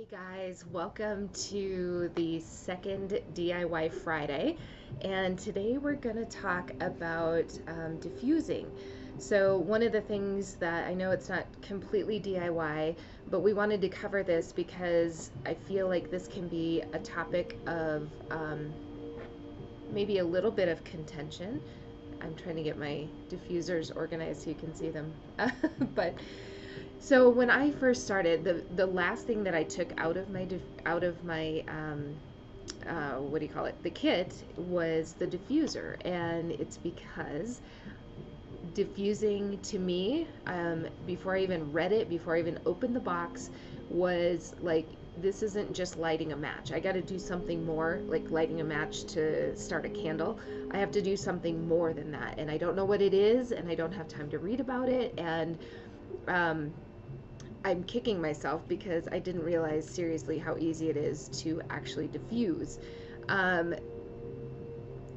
Hey guys, welcome to the second DIY Friday. And today we're going to talk about diffusing. So, one of the things that I know it's not completely DIY, but we wanted to cover this because I feel like this can be a topic of maybe a little bit of contention. I'm trying to get my diffusers organized so you can see them. But so when I first started, the last thing that I took out of my what do you call it, the kit, was the diffuser, and it's because diffusing to me, before I even read it, before I even opened the box, was like, this isn't just lighting a match. I got to do something more, like lighting a match to start a candle. I have to do something more than that, and I don't know what it is, and I don't have time to read about it, and um, I'm kicking myself because I didn't realize seriously how easy it is to actually diffuse. Um,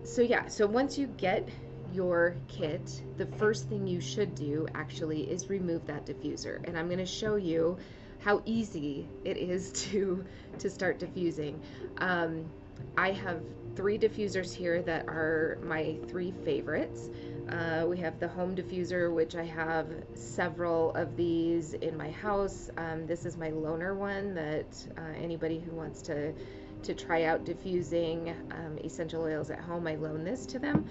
so yeah, so once you get your kit, the first thing you should do actually is remove that diffuser. And I'm going to show you how easy it is to start diffusing. Um, I have three diffusers here that are my three favorites. We have the home diffuser, which I have several of these in my house. This is my loaner one that anybody who wants to try out diffusing essential oils at home, I loan this to them.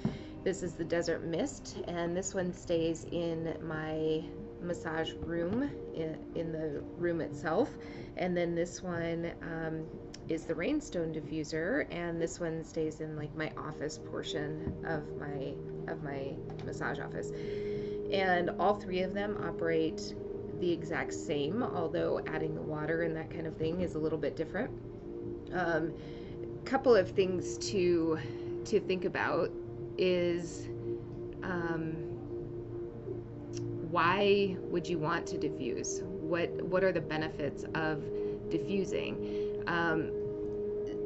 This is the Desert Mist, and this one stays in my massage room, in the room itself. And then this one is the Rainstone diffuser, and this one stays in like my office portion of my massage office. And all three of them operate the exact same, although adding the water and that kind of thing is a little bit different. Couple of things to think about is, why would you want to diffuse? What are the benefits of diffusing?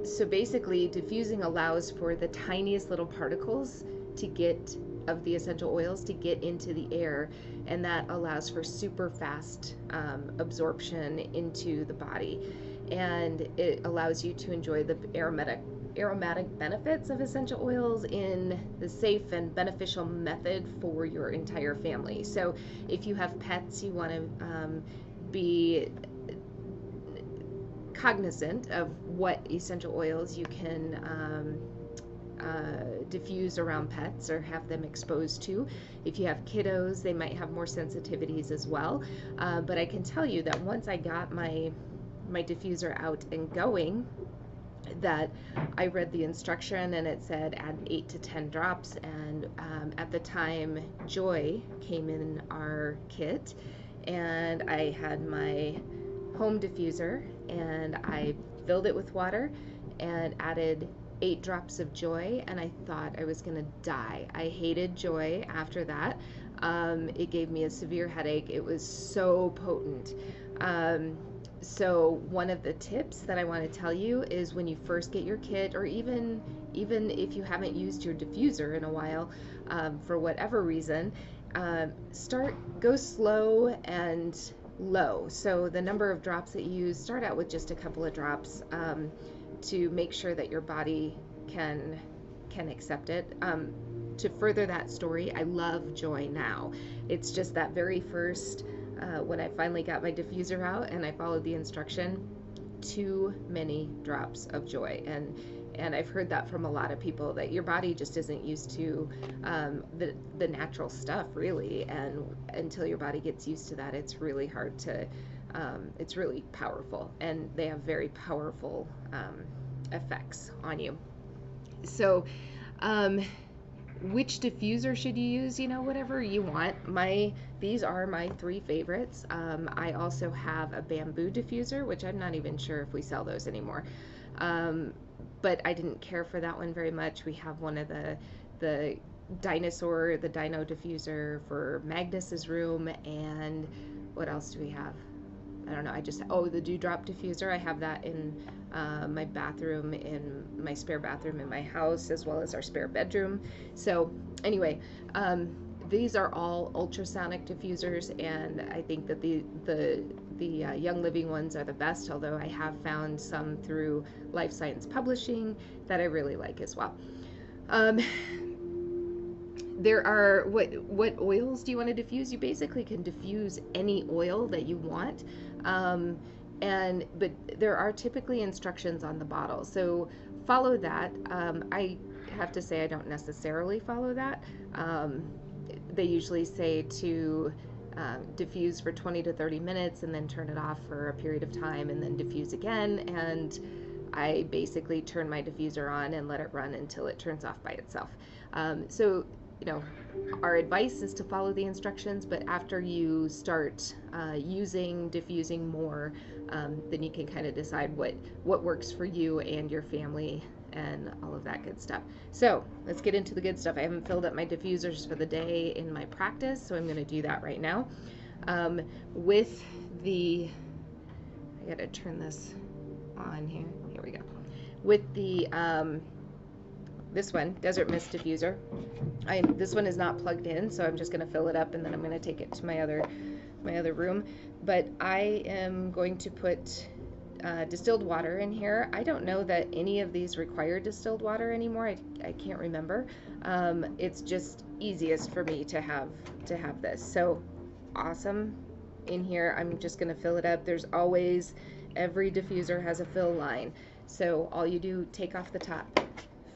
So basically, diffusing allows for the tiniest little particles to get of the essential oils to get into the air, and that allows for super fast absorption into the body, and it allows you to enjoy the aromatic benefits of essential oils in the safe and beneficial method for your entire family. So if you have pets, you want to be cognizant of what essential oils you can diffuse around pets or have them exposed to. If you have kiddos, they might have more sensitivities as well. But I can tell you that once I got my diffuser out and going, that I read the instruction and it said add 8 to 10 drops, and at the time Joy came in our kit, and I had my home diffuser and I filled it with water and added 8 drops of Joy, and I thought I was gonna die. I hated Joy after that. It gave me a severe headache. It was so potent. So one of the tips that I want to tell you is, when you first get your kit, or even if you haven't used your diffuser in a while, for whatever reason, go slow and low. So the number of drops that you use, start out with just a couple of drops, to make sure that your body can accept it. To further that story, I love Joy now. It's just that very first, when I finally got my diffuser out and I followed the instruction, too many drops of Joy. And I've heard that from a lot of people, that your body just isn't used to the natural stuff, really, and until your body gets used to that, it's really hard to, it's really powerful, and they have very powerful effects on you. So which diffuser should you use? Whatever you want. These are my three favorites. I also have a bamboo diffuser, which I'm not even sure if we sell those anymore. But I didn't care for that one very much. We have one of the dino diffuser for Magnus's room, and what else do we have? I don't know. The dewdrop diffuser. I have that in my bathroom, in my spare bathroom in my house, as well as our spare bedroom. So anyway, these are all ultrasonic diffusers, and I think that the Young Living ones are the best, although I have found some through Life Science Publishing that I really like as well. There are, what oils do you want to diffuse? You basically can diffuse any oil that you want. But there are typically instructions on the bottle, so follow that. I have to say I don't necessarily follow that. They usually say to diffuse for 20 to 30 minutes and then turn it off for a period of time and then diffuse again, and I basically turn my diffuser on and let it run until it turns off by itself. So you know, our advice is to follow the instructions, but after you start diffusing more, then you can kind of decide what works for you and your family and all of that good stuff. So let's get into the good stuff. I haven't filled up my diffusers for the day in my practice, so I'm going to do that right now. I gotta turn this on here. Here we go. With the this one, Desert Mist Diffuser. This one is not plugged in, so I'm just going to fill it up and then I'm going to take it to my other room. But I am going to put distilled water in here. I don't know that any of these require distilled water anymore. I can't remember. It's just easiest for me to have this. So awesome. In here, I'm just going to fill it up. There's always, every diffuser has a fill line. So all you do, take off the top,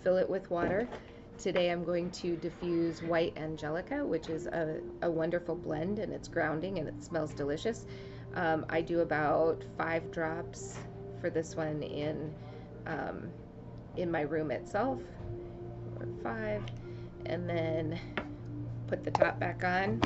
fill it with water. Today I'm going to diffuse White Angelica, which is a wonderful blend, and it's grounding and it smells delicious. I do about 5 drops for this one in my room itself, or 5, and then put the top back on,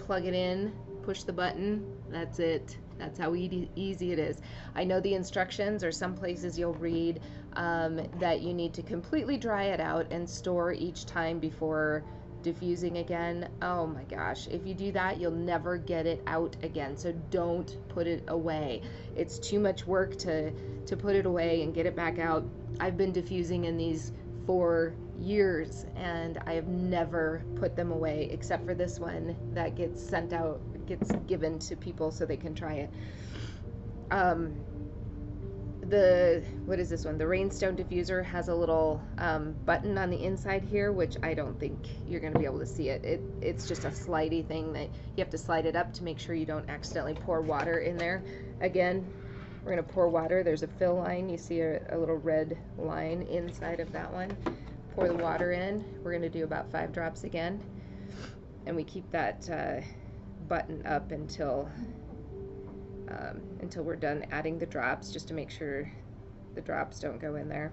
plug it in, push the button, that's it. That's how easy it is. I know the instructions, or some places you'll read that you need to completely dry it out and store each time before diffusing again. Oh my gosh, if you do that, you'll never get it out again. So don't put it away. It's too much work to put it away and get it back out. I've been diffusing in these for years and I have never put them away, except for this one that gets sent out, gets given to people so they can try it. What is this one? The Rainstone diffuser has a little button on the inside here, which I don't think you're going to be able to see it. It's just a slidey thing that you have to slide it up to make sure you don't accidentally pour water in there. Again, we're going to pour water. There's a fill line. You see a little red line inside of that one. Pour the water in. We're going to do about 5 drops again. And we keep that button up until we're done adding the drops, just to make sure the drops don't go in there.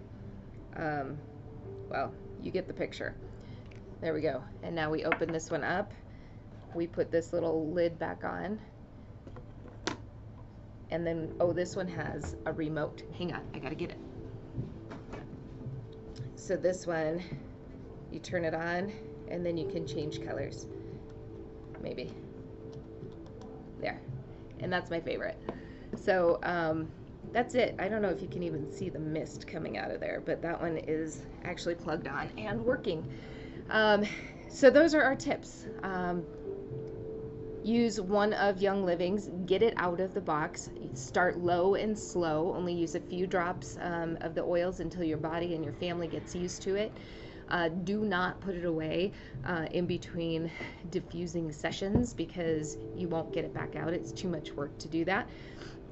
Well, you get the picture. There we go. And now we open this one up. We put this little lid back on. And then, oh, this one has a remote. Hang on, I gotta get it. So this one, you turn it on, and then you can change colors. Maybe. There. And that's my favorite. So that's it. I don't know if you can even see the mist coming out of there, but that one is actually plugged on and working. So those are our tips. Use one of Young Living's, get it out of the box, start low and slow, only use a few drops of the oils until your body and your family gets used to it. Do not put it away in between diffusing sessions, because you won't get it back out. It's too much work to do that.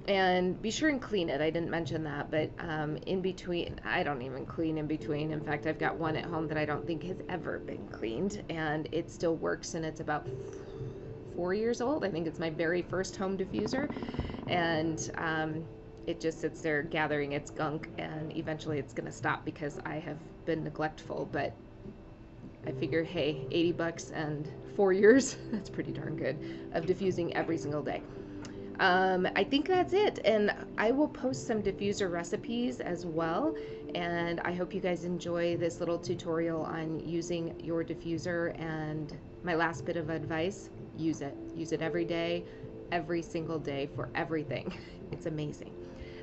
And be sure and clean it. I didn't mention that, but in between, I don't even clean in between. In fact, I've got one at home that I don't think has ever been cleaned, and it still works, and it's about 4 years old. I think it's my very first home diffuser, and it just sits there gathering its gunk, and eventually it's gonna stop because I have been neglectful. But I figure, hey, 80 bucks and 4 years, that's pretty darn good, of diffusing every single day. I think that's it, and I will post some diffuser recipes as well, and I hope you guys enjoy this little tutorial on using your diffuser. And my last bit of advice, use it every day, every single day, for everything. It's amazing.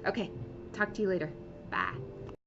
Okay, talk to you later. Bye.